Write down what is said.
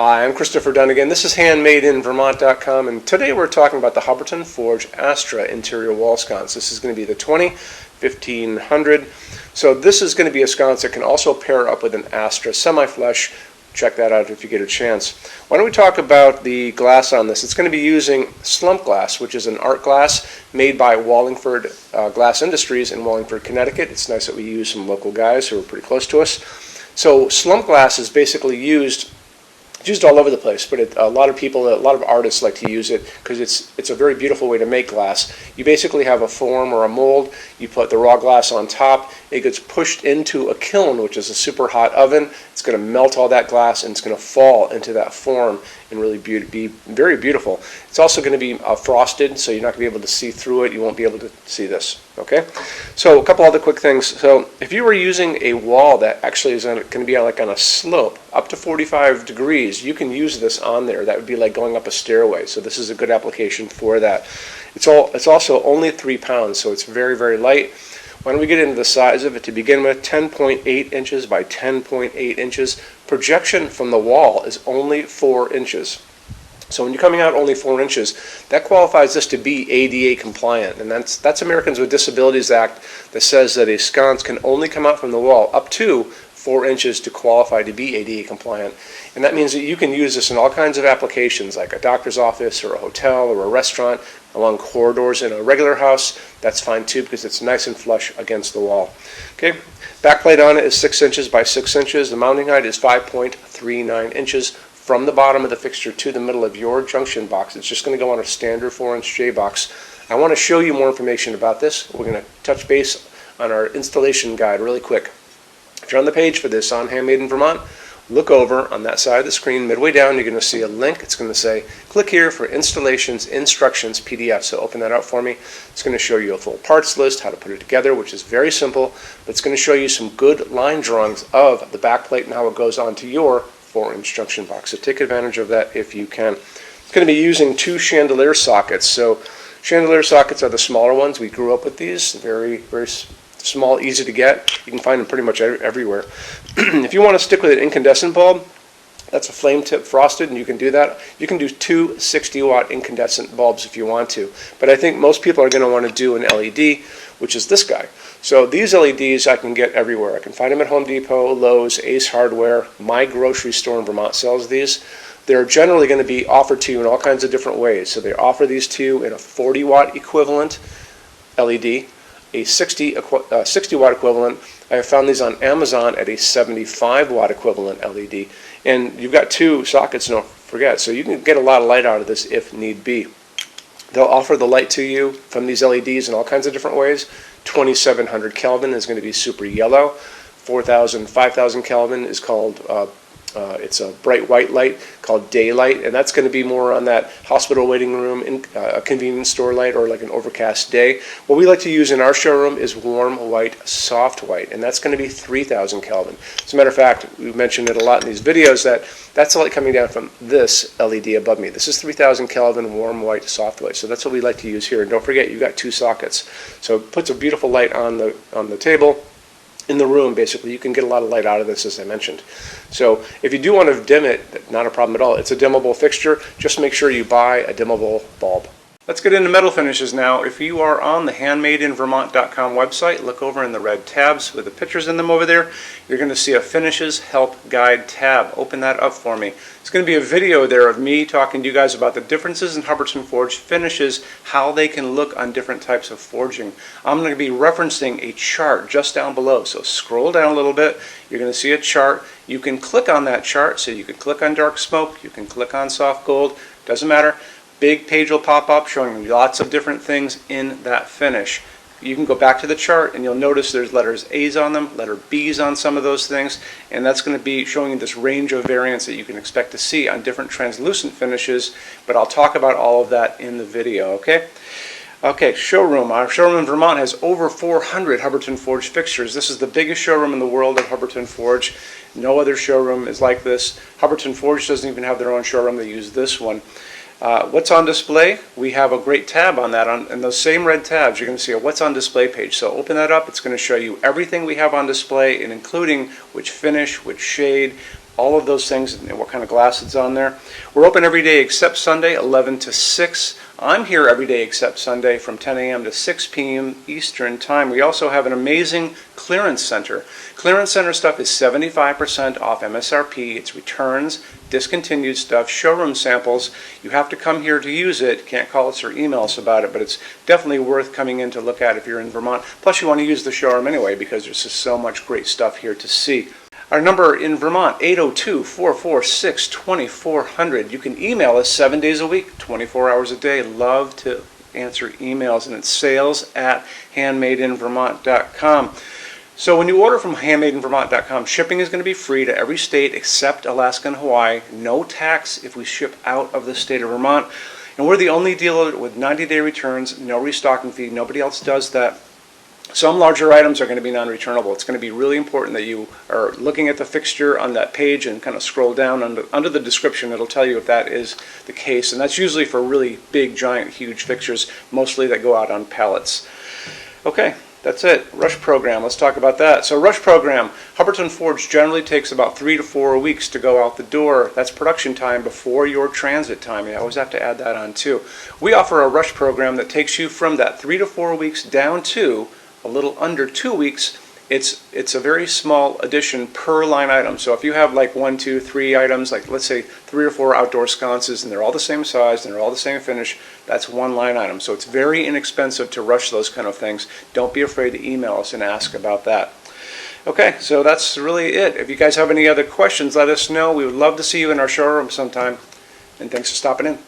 Hi, I'm Christopher Dunnigan. This is HandmadeInVermont.com, and today we're talking about the Hubbardton Forge Astra interior wall sconce. This is going to be the 1500. So this is going to be a sconce that can also pair up with an Astra semi-flush. Check that out if you get a chance. Why don't we talk about the glass on this? It's going to be using slump glass, which is an art glass made by Wallingford Glass Industries in Wallingford, Connecticut. It's nice that we use some local guys who are pretty close to us. So slump glass is basically used all over the place, but a lot of artists like to use it because it's a very beautiful way to make glass. You basically have a form or a mold, you put the raw glass on top, it gets pushed into a kiln, which is a super hot oven. It's going to melt all that glass and it's going to fall into that form and really be very beautiful. It's also going to be frosted, so you're not going to be able to see through it. You won't be able to see this. Okay, so a couple other quick things. So if you were using a wall that actually is going to be like on a slope up to 45 degrees, you can use this on there. That would be like going up a stairway. So this is a good application for that. It's also only 3 pounds, so it's very, very light. Why don't we get into the size of it to begin with? 10.8 inches by 10.8 inches. Projection from the wall is only 4 inches. So when you're coming out only 4 inches, that qualifies this to be ADA compliant. And that's Americans with Disabilities Act that says that a sconce can only come out from the wall up to 4 inches to qualify to be ADA compliant. And that means that you can use this in all kinds of applications, like a doctor's office or a hotel or a restaurant, along corridors in a regular house. That's fine too because it's nice and flush against the wall. Okay, backplate on it is 6 inches by 6 inches. The mounting height is 5.39 inches from the bottom of the fixture to the middle of your junction box. It's just going to go on a standard 4-inch J box. I want to show you more information about this. We're going to touch base on our installation guide really quick. If you're on the page for this on Handmade in Vermont, look over on that side of the screen. Midway down, you're going to see a link. It's going to say, click here for installations, instructions, PDF. So open that out for me. It's going to show you a full parts list, how to put it together, which is very simple. But it's going to show you some good line drawings of the backplate and how it goes onto your 4-inch junction box. So take advantage of that if you can. It's going to be using 2 chandelier sockets. So chandelier sockets are the smaller ones. We grew up with these. Very, very small, easy to get. You can find them pretty much everywhere. If you want to stick with an incandescent bulb, that's a flame tip frosted, and you can do that. You can do 2 60-watt incandescent bulbs if you want to. But I think most people are going to want to do an LED, which is this guy. So these LEDs I can get everywhere. I can find them at Home Depot, Lowe's, Ace Hardware. My grocery store in Vermont sells these. They're generally going to be offered to you in all kinds of different ways. So they offer these to you in a 40-watt equivalent LED, a 60-watt equivalent. I have found these on Amazon at a 75-watt equivalent LED. And you've got 2 sockets, don't forget. So you can get a lot of light out of this if need be. They'll offer the light to you from these LEDs in all kinds of different ways. 2700 Kelvin is going to be super yellow. 4000, 5000 Kelvin is called it's a bright white light called daylight, and that's going to be more on that hospital waiting room, in a convenience store light, or like an overcast day. What we like to use in our showroom is warm white, soft white, and that's going to be 3000 Kelvin. As a matter of fact, we mentioned it a lot in these videos that's the light coming down from this LED above me. This is 3000 Kelvin warm white, soft white. So that's what we like to use here. And don't forget, you've got 2 sockets. So it puts a beautiful light on the table. In the room, basically, you can get a lot of light out of this, as I mentioned. So if you do want to dim it, not a problem at all. It's a dimmable fixture. Just make sure you buy a dimmable bulb. Let's get into metal finishes now. If you are on the HandmadeInVermont.com website, look over in the red tabs with the pictures in them over there. You're going to see a Finishes Help Guide tab. Open that up for me. It's going to be a video there of me talking to you guys about the differences in Hubbardton Forge finishes, how they can look on different types of forging. I'm going to be referencing a chart just down below. So scroll down a little bit. You're going to see a chart. You can click on that chart. So you can click on dark smoke. You can click on soft gold. Doesn't matter. Big page will pop up showing you lots of different things in that finish. You can go back to the chart and you'll notice there's letters A's on them, letter B's on some of those things, and that's going to be showing you this range of variants that you can expect to see on different translucent finishes, but I'll talk about all of that in the video, okay? Okay, showroom. Our showroom in Vermont has over 400 Hubbardton Forge fixtures. This is the biggest showroom in the world of Hubbardton Forge. No other showroom is like this. Hubbardton Forge doesn't even have their own showroom. They use this one. What's on display? We have a great tab on that. In those same red tabs, you're going to see a What's on Display page. So open that up. It's going to show you everything we have on display, and including which finish, which shade, all of those things, and what kind of glass it's on there. We're open every day except Sunday, 11 to 6. I'm here every day except Sunday from 10 a.m. to 6 p.m. Eastern Time. We also have an amazing clearance center. Clearance center stuff is 75% off MSRP. It's returns, discontinued stuff, showroom samples. You have to come here to use it. Can't call us or email us about it, but it's definitely worth coming in to look at if you're in Vermont. Plus, you want to use the showroom anyway because there's just so much great stuff here to see. Our number in Vermont, 802-446-2400. You can email us 7 days a week, 24 hours a day. Love to answer emails, and it's sales@HandmadeInVermont.com. So when you order from HandmadeInVermont.com, shipping is going to be free to every state except Alaska and Hawaii. No tax if we ship out of the state of Vermont. And we're the only dealer with 90-day returns, no restocking fee. Nobody else does that. Some larger items are going to be non-returnable. It's going to be really important that you are looking at the fixture on that page and kind of scroll down under the description. It'll tell you if that is the case. And that's usually for really big, giant, huge fixtures, mostly that go out on pallets. Okay, that's it. Rush program. Let's talk about that. So rush program, Hubbardton Forge generally takes about 3 to 4 weeks to go out the door. That's production time before your transit time. You always have to add that on too. We offer a rush program that takes you from that 3 to 4 weeks down to a little under 2 weeks. It's a very small addition per line item. So if you have like 1, 2, 3 items, like let's say 3 or 4 outdoor sconces, and they're all the same size and they're all the same finish, that's one line item. So it's very inexpensive to rush those kind of things. Don't be afraid to email us and ask about that. Okay, so that's really it. If you guys have any other questions, let us know. We would love to see you in our showroom sometime. And thanks for stopping in.